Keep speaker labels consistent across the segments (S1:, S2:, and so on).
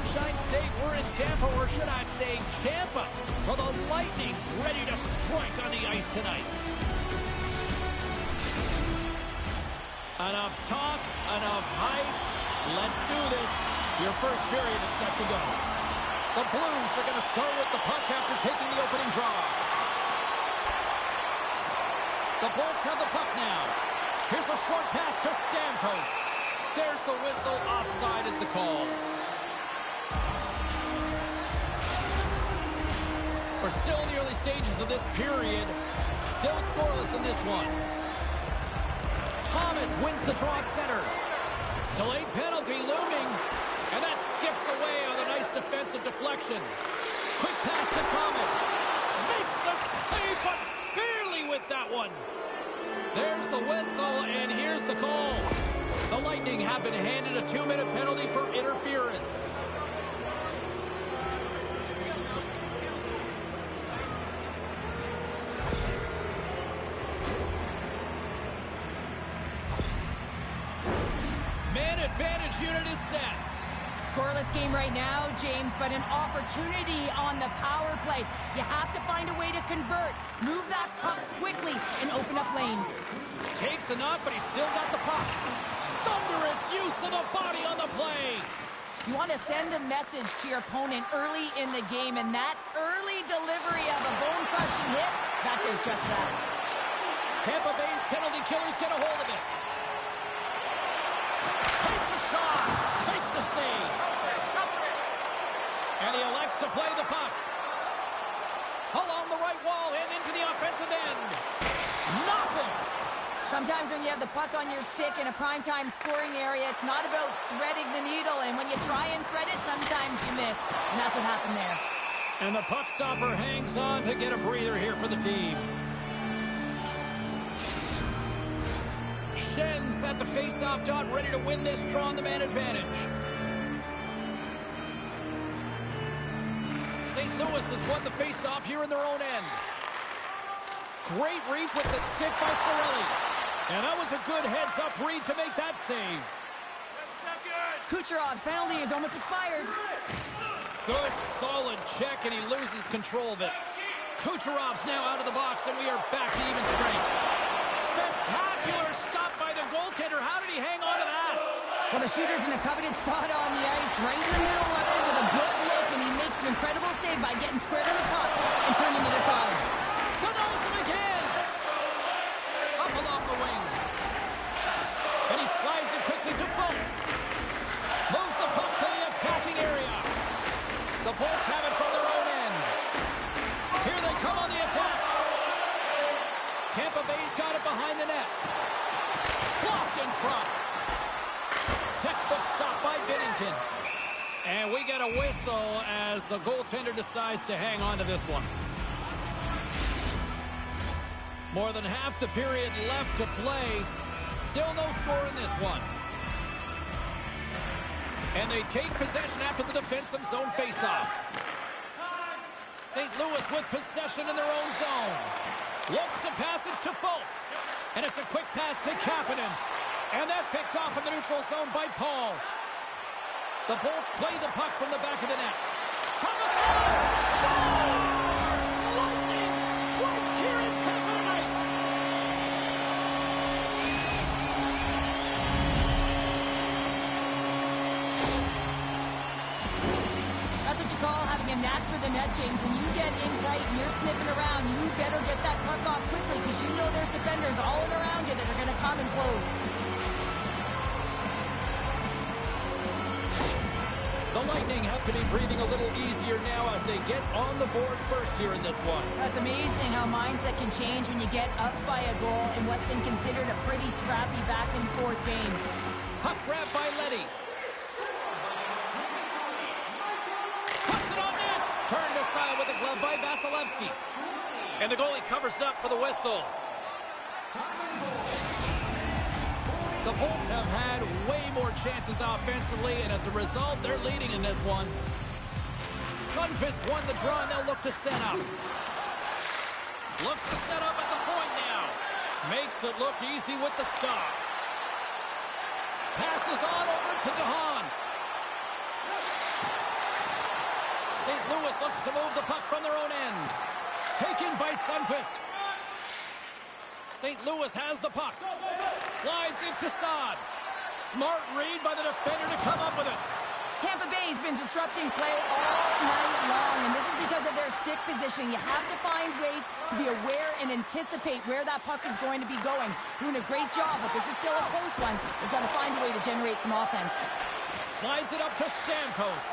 S1: Sunshine State, we're in Tampa, or should I say Champa, for the Lightning ready to strike on the ice tonight. Enough talk, enough hype. Let's do this. Your first period is set to go. The Blues are going to start with the puck after taking the opening draw. The Bolts have the puck now. Here's a short pass to Stamkos. There's the whistle. Offside is the call. We're still in the early stages of this period. Still scoreless in this one. Thomas wins the draw at center. Delayed penalty looming. And that skips away on a nice defensive deflection. Quick pass to Thomas. Makes the save, but barely with that one. There's the whistle, and here's the call. The Lightning have been handed a 2-minute penalty for interference. Man advantage unit is set.
S2: Scoreless game right now, James, but an opportunity on the power play. You have to find a way to convert. Move that puck quickly and open up lanes.
S1: Takes a knock, but he's still got the puck. Thunderous use of the body on the play.
S2: You want to send a message to your opponent early in the game, and that early delivery of a bone-crushing hit, that does just that.
S1: Tampa Bay's penalty killers get a hold of it. Takes a shot. Makes the save. And he elects to play the puck. Along the right wall and into the offensive end. Nothing.
S2: Sometimes when you have the puck on your stick in a primetime scoring area, it's not about threading the needle. And when you try and thread it, sometimes you miss. And that's what happened there.
S1: And the puck stopper hangs on to get a breather here for the team. Schen's at the face-off dot, ready to win this draw on the man advantage. St. Louis has won the face-off here in their own end. Great reach with the stick by Cirelli. And that was a good heads-up read to make that save.
S2: Kucherov's penalty is almost expired.
S1: Good, solid check, and he loses control of it. Kucherov's now out of the box, and we are back to even strength. Spectacular stop by the goaltender. How did he hang on to that?
S2: Well, the shooter's in a coveted spot on the ice, right in the middle of it with a good look, and he makes an incredible save by getting square to the puck and turning it aside.
S1: Denies him again. Up along the wing. And he slides it quickly to Folk. Moves the puck to the attacking area. The Bolts have it from their own end. Here they come on the attack. Tampa Bay's got it behind the net. Blocked in front. Textbook stop by Binnington. And we get a whistle as the goaltender decides to hang on to this one. More than half the period left to play. Still no score in this one. And they take possession after the defensive zone faceoff. St. Louis with possession in their own zone. Looks to pass it to Folk. And it's a quick pass to Kapanen. And that's picked off in the neutral zone by Paul. The Bolts play the puck from the back of the net. From the side! Scores! Lightning strikes here in Tampa tonight!
S2: That's what you call having a knack for the net, James. When you get in tight and you're sniffing around, you better get that puck off quickly because you know there's defenders all around you that are going to come and close.
S1: The Lightning have to be breathing a little easier now as they get on the board first here in this one.
S2: That's amazing how mindset can change when you get up by a goal in what's been considered a pretty scrappy back-and-forth game.
S1: Puck grab by Letty. Puts it on net. Turned aside with a glove by Vasilevsky. And the goalie covers up for the whistle. The Bolts have had way more chances offensively, and as a result, they're leading in this one. Sundqvist won the draw, and they'll look to set up. Looks to set up at the point now. Makes it look easy with the stop. Passes on over to DeHaan. St. Louis looks to move the puck from their own end. Taken by Sundqvist. St. Louis has the puck. Slides into Saad. Smart read by the defender to come up with it.
S2: Tampa Bay's been disrupting play all night long, and this is because of their stick position. You have to find ways to be aware and anticipate where that puck is going to be going. Doing a great job, but this is still a close one. They've got to find a way to generate some offense.
S1: Slides it up to Stamkos.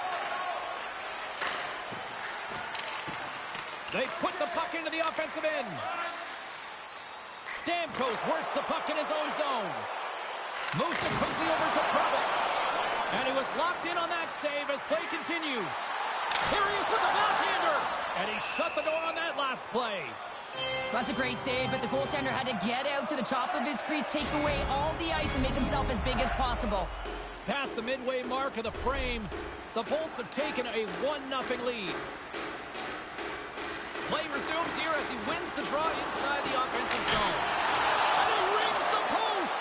S1: They put the puck into the offensive end. Stamkos works the puck in his own zone. Moves it quickly over to Provox. And he was locked in on that save as play continues. Here he is with the backhander. And he shut the door on that last play.
S2: That's a great save, but the goaltender had to get out to the top of his crease, take away all the ice, and make himself as big as possible.
S1: Past the midway mark of the frame, the Bolts have taken a 1-0 lead. Play resumes here as he wins the draw inside the offensive zone. And he rings the post!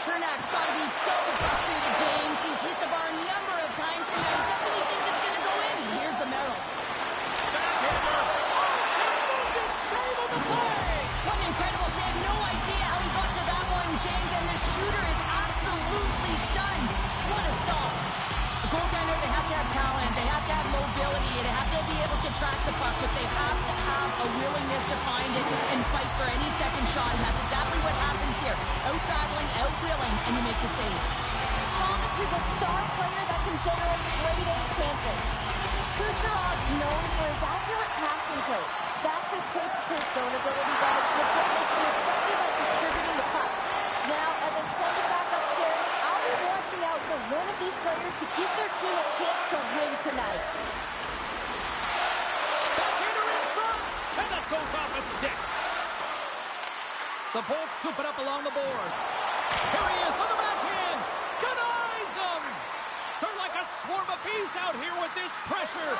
S2: Chernak's got to be so frustrated, James. He's hit the bar a number of times tonight just when he thinks it's going to go in. Here's the Merrill.
S1: Backhander! Tremendous save on the play!
S2: What an incredible save. No idea how he got to that one, James. And the shooter is absolutely stunned. What a stop. The goaltender, they have to have talent. They have to have mobility. They have to be able to track the puck, but they have to have a willingness to find it and fight for any second shot. And that's exactly what happens here. Out-battling, out-willing, and you make the save.
S3: Thomas is a star player that can generate grade A chances. Kucherov's known for his accurate passing plays. That's his tape-to-tape zone ability, guys, and it's what makes him effective at distributing the puck. Now, as I send it back upstairs, I'll be watching out for one of these players to give their team a chance to win tonight.
S1: Backhander in strong, and that goes off a stick. The Bolts scoop it up along the boards. Here he is on the backhand. Denies him. They're like a swarm of bees out here with this pressure.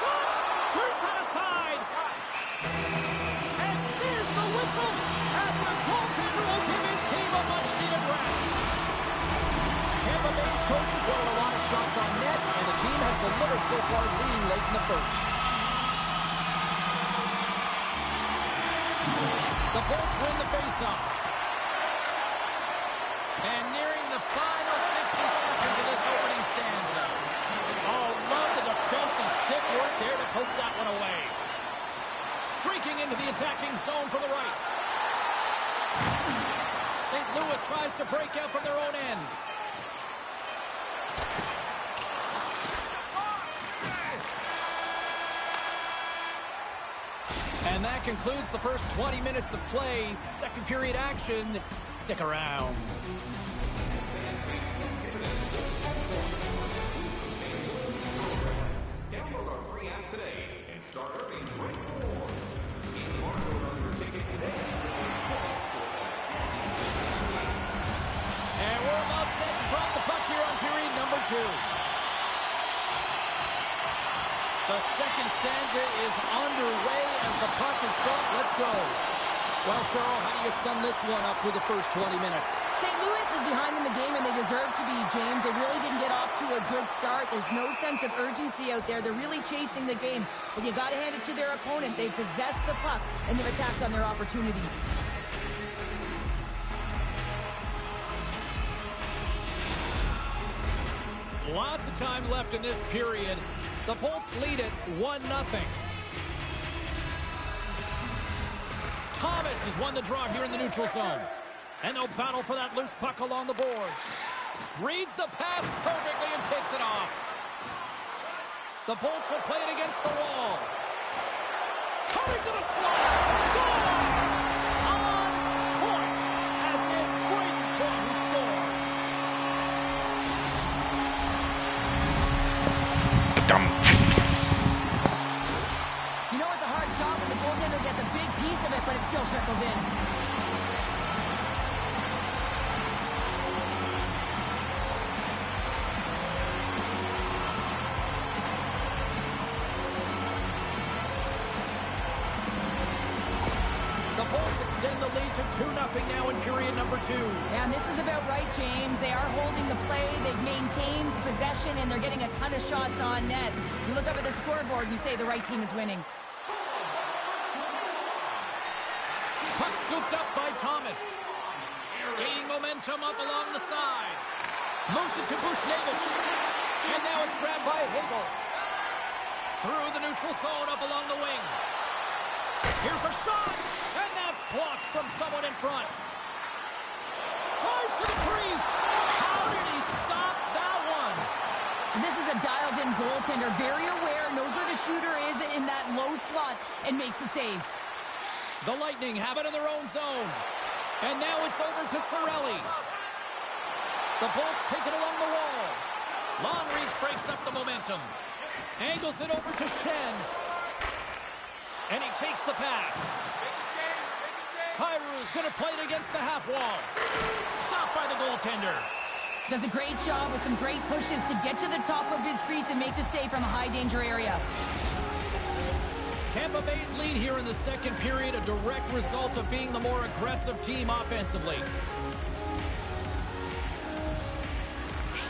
S1: Shot. Turns that aside. And there's the whistle as the goaltender will give his team a much-needed rest. Tampa Bay's coaches wanted a lot of shots on net, and the team has delivered so far, leading late in the first. The Bolts win the faceoff. And nearing the final 60 seconds of this opening stanza. Oh, love the defensive stick work there to poke that one away. Streaking into the attacking zone from the right. St. Louis tries to break out from their own end. And that concludes the first 20 minutes of play. Second period action. Stick around.
S4: Download our free app today and start earning great rewards. Get barcode on your ticket today.
S1: And we're about set to drop the puck here on period number 2. The second stanza is underway as the puck is dropped. Let's go. Well, Cheryl, how do you sum this one up through the first 20 minutes?
S2: St. Louis is behind in the game, and they deserve to be, James. They really didn't get off to a good start. There's no sense of urgency out there. They're really chasing the game. But you got to hand it to their opponent. They possess the puck, and they've attacked on their opportunities.
S1: Lots of time left in this period. The Bolts lead it 1-0. Thomas has won the draw here in the neutral zone. And they'll battle for that loose puck along the boards. Reads the pass perfectly and picks it off. The Bolts will play it against the wall. Coming to the slot. Scores! On point. As in Bradenport who scores.
S2: You know it's a hard shot when the goaltender gets a big piece of it, but it still circles in.
S1: The Bulls extend the lead to 2-0 now in period number 2.
S2: Yeah, and this is about right, James. They are holding the play. They've maintained possession, and they're getting a ton of shots on net. You look up at the scoreboard and you say the right team is winning.
S1: Puck scooped up by Thomas. Gaining momentum up along the side. Moves it to Bushnevich. And now it's grabbed by Hagel. Through the neutral zone up along the wing. Here's a shot. And that's blocked from someone in front. Drives to the crease. How did he stop that one?
S2: This is a dialed-in goaltender. Very aware. Knows where the shooter is in that low slot. And makes the save.
S1: The Lightning have it in their own zone. And now it's over to Cirelli. The Bolts take it along the wall. Long reach breaks up the momentum. Angles it over to Shen. And he takes the pass. Kairu's going to play it against the half wall. Stopped by the goaltender.
S2: Does a great job with some great pushes to get to the top of his crease and make the save from a high-danger area.
S1: Tampa Bay's lead here in the second period, a direct result of being the more aggressive team offensively.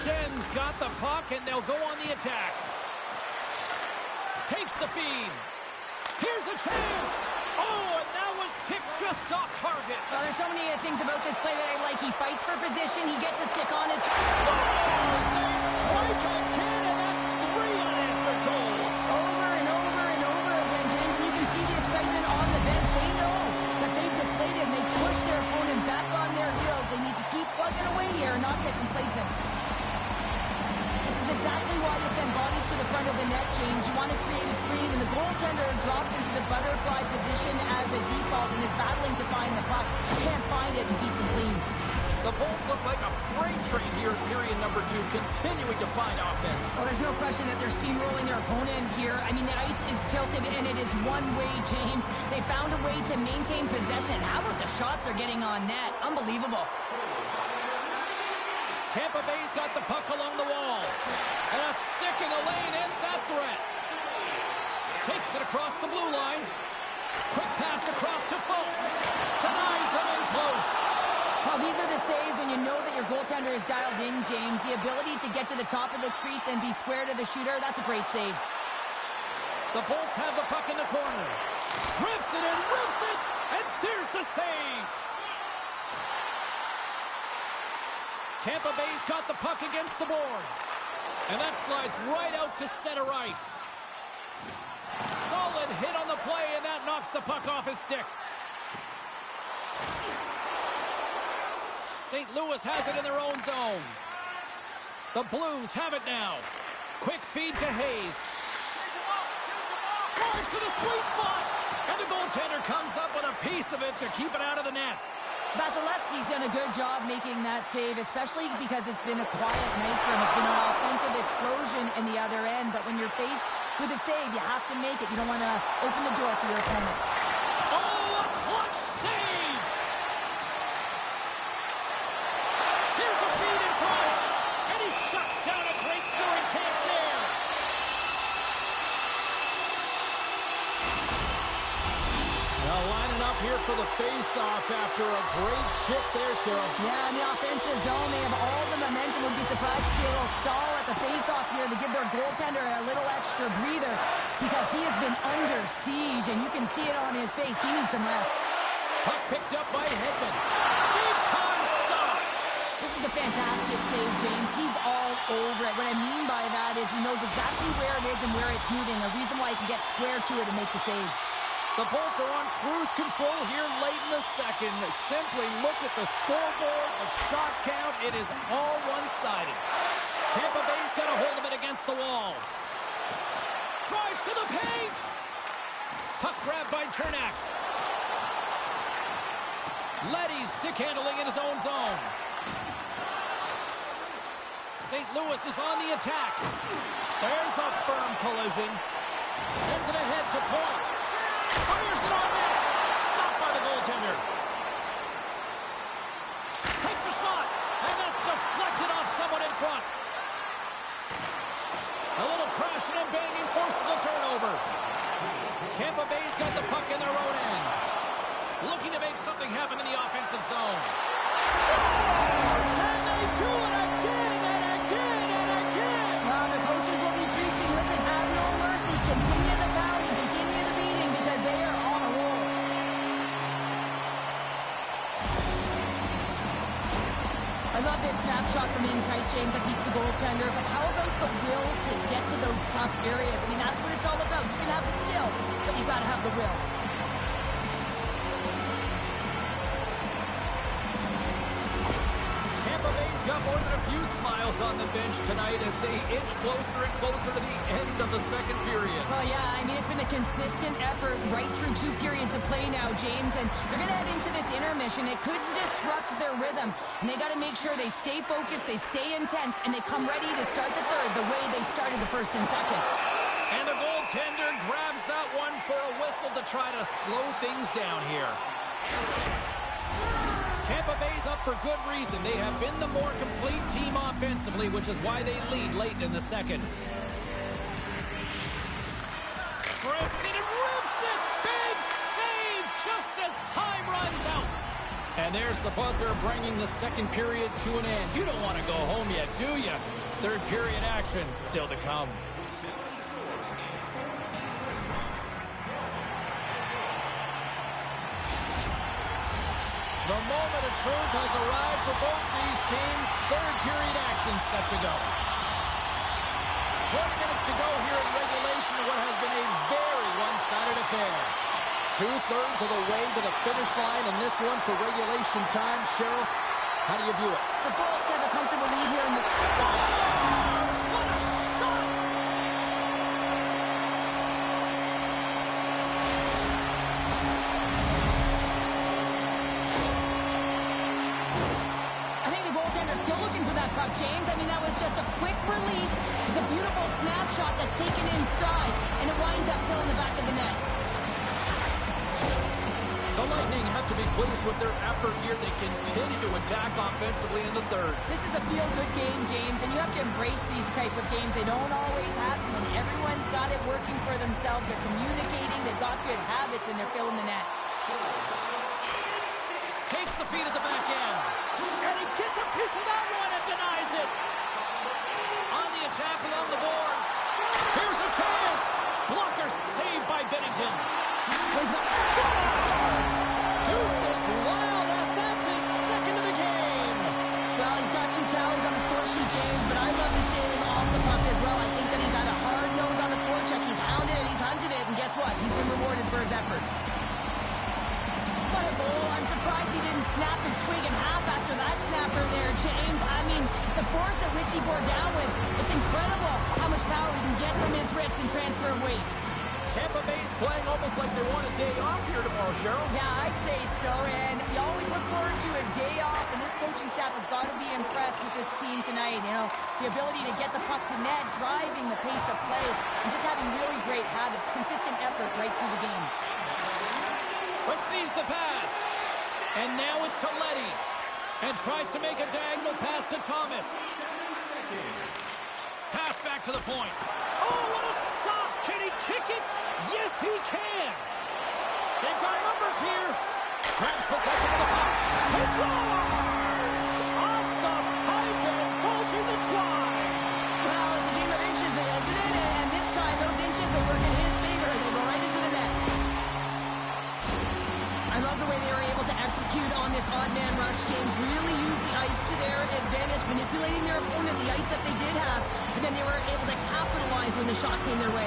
S1: Shen's got the puck, and they'll go on the attack. Takes the feed. Here's a chance. Oh, and that was tipped just off target.
S2: Well, there's so many things about this play that I like. He fights for position. He gets a stick on it.
S1: Scores! They strike again, and that's 3 unanswered goals.
S2: Over and over and over again, James. And you can see the excitement on the bench. They know that they've deflated and they've pushed their opponent back on their heels. They need to keep plugging away here and not get complacent. This is exactly why you send bodies to the front of the net, James. You want to create a screen, and the goaltender drops into the butterfly position as a default and is battling to find the puck. Can't find it and beats it clean.
S1: The Bolts look like a freight train here in period number 2, continuing to find offense.
S2: Well, there's no question that they're steamrolling their opponent here. I mean, the ice is tilted, and it is one way, James. They found a way to maintain possession. How about the shots they're getting on net? Unbelievable.
S1: Tampa Bay's got the puck along the wall. And a stick in the lane ends that threat. Takes it across the blue line. Quick pass across to Folk. Denies him in close.
S2: Well, these are the saves when you know that your goaltender is dialed in, James. The ability to get to the top of the crease and be square to the shooter, that's a great save.
S1: The Bolts have the puck in the corner. Grips it and rips it. And there's the save. Tampa Bay's got the puck against the boards. And that slides right out to center ice. Solid hit on the play, and that knocks the puck off his stick. St. Louis has it in their own zone. The Blues have it now. Quick feed to Hayes. Drives to the sweet spot. And the goaltender comes up with a piece of it to keep it out of the net.
S2: Vasilevsky's done a good job making that save, especially because it's been a quiet night for him. It's been an offensive explosion in the other end, but when you're faced with a save, you have to make it. You don't want to open the door for your opponent.
S1: Oh, a clutch save! Here's a feed in front, and he shuts down a great scoring chance there. Now lining up here for the face-off after a great shift there, Cheryl.
S2: Yeah, in the offensive zone, they have all the momentum. Would be surprised to see a little stall at the face-off here to give their goaltender a little extra breather because he has been under siege, and you can see it on his face. He needs some rest.
S1: Puck picked up by Hedman. Big-time stop.
S2: This is a fantastic save, James. He's all over it. What I mean by that is he knows exactly where it is and where it's moving, a reason why he can get square to it and make the save.
S1: The Bolts are on cruise control here late in the second. Simply look at the scoreboard, the shot count. It is all one-sided. Tampa Bay's got a hold of it against the wall. Drives to the paint. Puck grabbed by Chernak. Leddy's stick handling in his own zone. St. Louis is on the attack. There's a firm collision. Sends it ahead to Point. Fires it on net. Stopped by the goaltender. Takes a shot. And that's deflected off someone in front. A little crashing and banging forces the turnover. Tampa Bay's got the puck in their own end. looking to make something happen in the offensive zone.
S2: Scores! And they do it again and again and again! Well, the coaches will be preaching, listen, have no mercy. Continue the pounding, continue the beating, because they are on a roll. I love this snapshot from in tight, James, that beats the goaltender, but how about the will to get to those tough areas? I mean, that's what it's all about. You can have the skill, but you got to have the will.
S1: Tampa Bay's got more than a few smiles on the bench tonight as they inch closer and closer to the end of the second period.
S2: Well, yeah, I mean, it's been a consistent effort right through 2 periods of play now, James, and they're going to head into this intermission. It could disrupt their rhythm, and they got to make sure they stay focused, they stay intense, and they come ready to start the third the way they started the first and second.
S1: And the goaltender grabs that one for a whistle to try to slow things down here. Tampa Bay's up for good reason. They have been the more complete team offensively, which is why they lead late in the second. Grips it and rips it! Big save just as time runs out. And there's the buzzer bringing the second period to an end. You don't want to go home yet, do you? Third period action still to come. The moment of truth has arrived for both these teams. Third period action set to go. 20 minutes to go here in regulation of what has been a very one-sided affair. 2/3 of the way to the finish line in this one for regulation time. Cheryl, how do you view it?
S2: The Bolts have a comfortable lead here in the... Scores! What a shot! I think the goaltender's still looking for that puck, James. I mean, that was just a quick release. It's a beautiful snapshot that's taken in stride, and it winds up filling the back of the net.
S1: The Lightning have to be pleased with their effort here. They continue to attack offensively in the third.
S2: This is a feel-good game, James, and you have to embrace these type of games. They don't always happen when everyone's got it working for themselves. They're communicating, they've got good habits, and they're filling the net.
S1: Takes the feed at the back end. And he gets a piece of that one and denies it. On the attack along the boards. Here's a chance. Blocker saved by Bennington.
S2: He's got scores!
S1: Deuces wild as that's his second of the game.
S2: Well, he's got 2 tallies on the score sheet, James, but I love his game off the puck as well. I think that he's had a hard nose on the forecheck. He's hounded it, he's hunted it, and guess what? He's been rewarded for his efforts. What a goal. I'm surprised he didn't snap his twig in half after that snapper there, James. I mean, the force at which he bore down with, it's incredible how much power he can get from his wrists and transfer of weight.
S1: Tampa Bay's playing almost like they want a day off here tomorrow, Cheryl.
S2: Yeah, I'd say so, and you always look forward to a day off, and this coaching staff has got to be impressed with this team tonight. You know, the ability to get the puck to net, driving the pace of play, and just having really great habits, consistent effort right through the game.
S1: Receives the pass, and now it's to Letty, and tries to make a diagonal pass to Thomas. Pass back to the point. Oh, what a stop! Can he kick it? Yes, he can! They've got numbers here. Grabs possession of the puck. He scores! Off the pipe and bulging the twine.
S2: Well, it's a game of inches, isn't it? And this time, those inches, they work in his favor. They go right into the net. I love the way they were able to execute on this odd man rush, James. Really use the ice to their advantage, manipulating their opponent, the ice that they did have, and then they were able to capitalize when the shot came their way.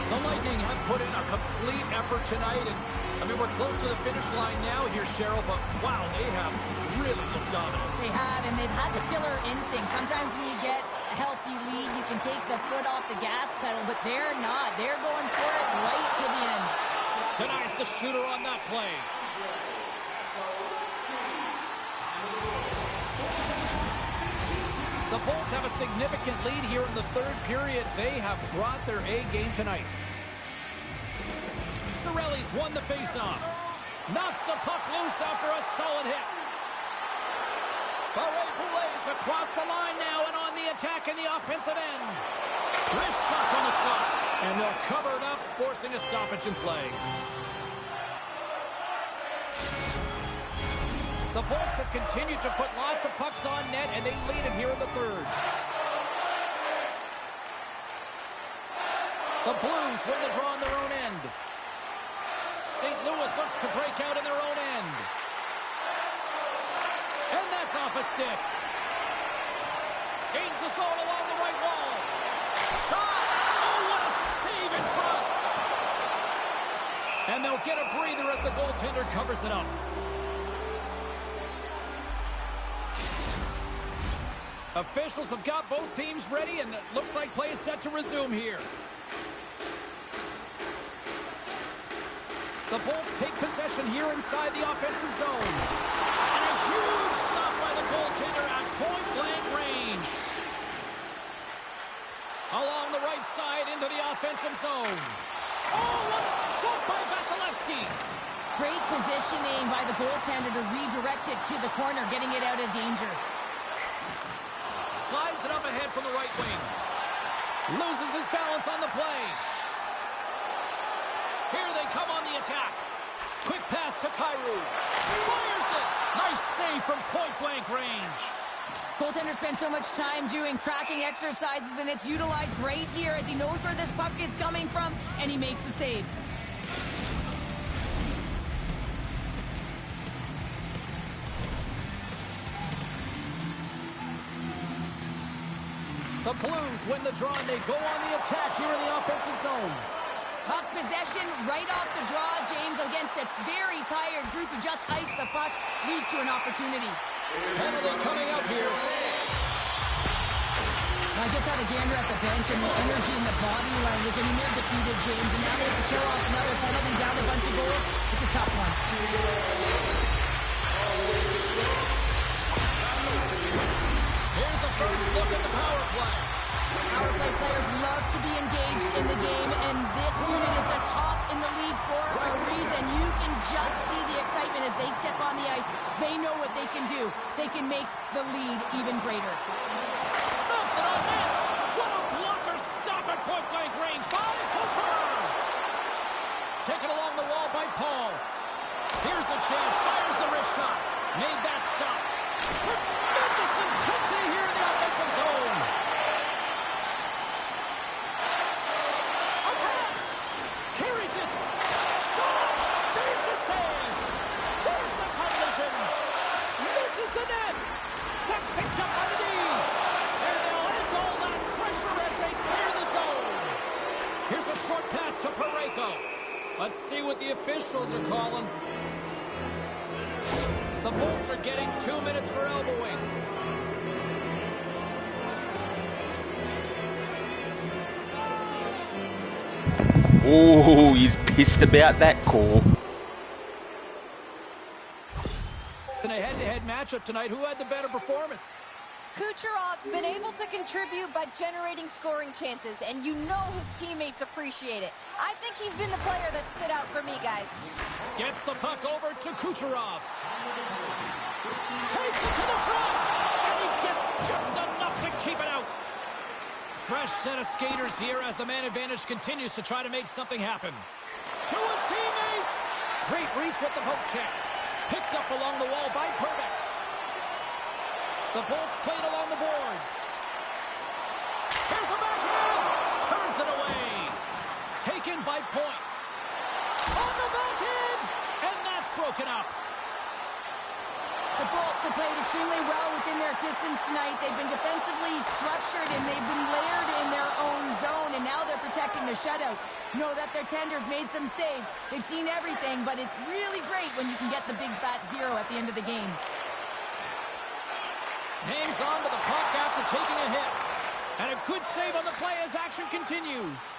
S1: The Lightning have put in a complete effort tonight, and I mean, we're close to the finish line now here, Cheryl, but wow, they have really looked dominant.
S2: They have, and they've had the killer instinct. Sometimes when you get a healthy lead, you can take the foot off the gas pedal, but they're not. They're going for it right to the end.
S1: Denies the shooter on that play. The Bolts have a significant lead here in the third period. They have brought their A game tonight. Cirelli's won the faceoff. Knocks the puck loose after a solid hit. Barré-Boulet's across the line now and on the attack in the offensive end. Wrist shots on the slot. And they'll cover it up, forcing a stoppage in play. The Bolts have continued to put lots of pucks on net, and they lead it here in the third. The Blues win the draw on their own end. St. Louis looks to break out in their own end. And that's off a stick. Gains the zone along the right wall. Shot! Oh, what a save in front! And they'll get a breather as the goaltender covers it up. Officials have got both teams ready, and it looks like play is set to resume here. The Bolts take possession here inside the offensive zone. And a huge stop by the goaltender at point-blank range. Along the right side into the offensive zone. Oh, what a stop by Vasilevsky.
S2: Great positioning by the goaltender to redirect it to the corner, getting it out of danger.
S1: Slides it up ahead from the right wing. Loses his balance on the play. Here they come on the attack. Quick pass to Kyrou. Fires it. Nice save from point-blank range.
S2: Goaltender spends so much time doing tracking exercises, and it's utilized right here as he knows where this puck is coming from, and he makes the save.
S1: The Blues win the draw, and they go on the attack here in the offensive zone.
S2: Puck possession right off the draw, James, against a very tired group who just iced the puck, leads to an opportunity.
S1: Penalty coming up here.
S2: I just had a gander at the bench, and the energy and the body language, I mean, they're defeated, James, and now they have to kill off another penalty, down a bunch of goals. It's a tough one.
S1: Here's a first look at the power play.
S2: Power play players love to be engaged in the game, and this unit is the top in the league for a reason. You can just see the excitement as they step on the ice. They know what they can do. They can make the lead even greater.
S1: Snaps it on net. What a blocker stop at point-blank range by Hooper. Taken along the wall by Paul. Here's a chance. Fires the wrist shot. Made that stop. Tremendous intensity here in the offensive zone. A pass. Carries it. Shot. There's the save. There's a collision. Misses the net. That's picked up by the D. And they'll end all that pressure as they clear the zone. Here's a short pass to Parayko. Let's see what the officials are calling. The Bolts are getting 2 minutes for elbowing.
S5: Oh, he's pissed about that call.
S1: In a head-to-head matchup tonight, who had the better performance?
S3: Kucherov's been able to contribute by generating scoring chances, and you know his teammates appreciate it. I think he's been the player that stood out for me, guys.
S1: Gets the puck over to Kucherov. Takes it to the front, and he gets just enough to keep it out. Fresh set of skaters here as the man advantage continues to try to make something happen. To his teammate. Great reach with the poke check. Picked up along the wall by Pervex. The Bolts played along the boards. Here's a backhand. Turns it away. Taken by Point. On the backhand. And that's broken up.
S2: The Bolts have played extremely well within their systems tonight. They've been defensively structured, and they've been layered in their own zone, and now they're protecting the shutout. Know that their tenders made some saves. They've seen everything, but it's really great when you can get the big fat zero at the end of the game.
S1: Hangs on to the puck after taking a hit. And a good save on the play as action continues.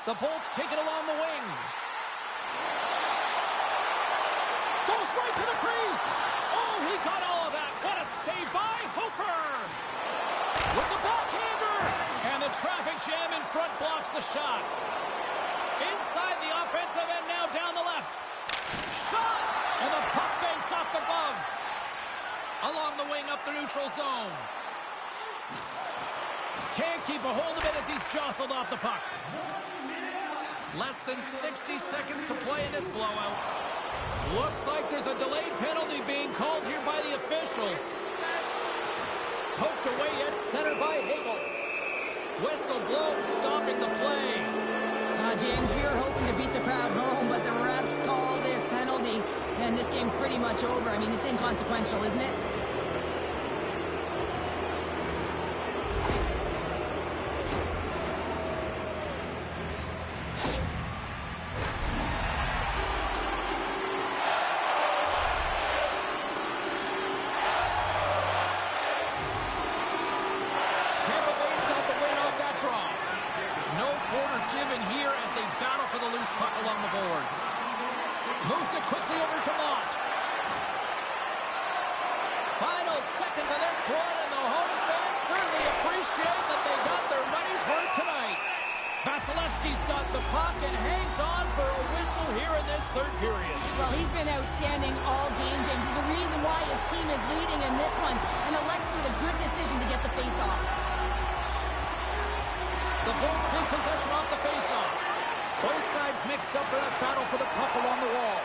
S1: The Bolts take it along the wing. Goes right to the crease. Oh, he got all of that. What a save by Hofer. With the backhander. And the traffic jam in front blocks the shot. Inside the offensive end now down the left. Shot. And the puck banks off the glove. Along the wing up the neutral zone. Can't keep a hold of it as he's jostled off the puck. Less than 60 seconds to play in this blowout. Looks like there's a delayed penalty being called here by the officials. Poked away at center by Hagel. Whistle blown, stopping the play.
S2: James, we were hoping to beat the crowd home, but the refs called this penalty, and this game's pretty much over. I mean, it's inconsequential, isn't it?
S1: Tampa Bay's got the win off that draw. No quarter given here as they battle for the loose puck along the boards. Moves it quickly over to Mott. Final seconds of this one, and the home fans certainly appreciate that they got their money's worth tonight. Vasilevsky's got the puck and hangs on for a whistle here in this third period.
S2: Well, he's been outstanding all game, James. There's a reason why his team is leading in this one, and elects with a good decision to get the face-off.
S1: The Bulls take possession off the face-off. Both sides mixed up for that battle for the puck along the wall.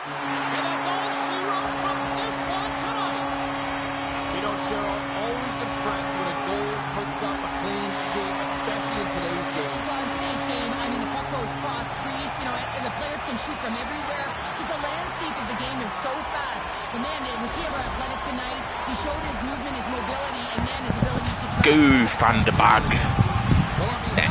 S1: And that's all she wrote from this one tonight. You know, Cheryl, always impressed when a goalie puts up a clean sheet, especially in today's game.
S2: Well, in today's game, I mean, the puck goes cross-crease, you know, and the players can shoot from everywhere. Just the landscape of the game is so fast. But, man, was he ever athletic tonight? He showed his movement, his mobility, and, man, his ability to track.
S5: Go, Thunderbug.
S1: James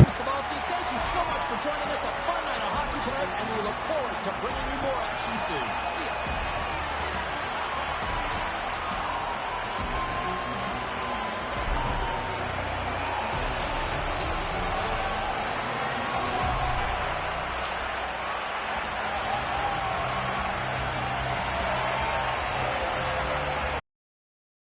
S1: Sabalski, thank you so much for joining us. A fun night of hockey tonight, and we look forward to bringing you more action soon. See ya.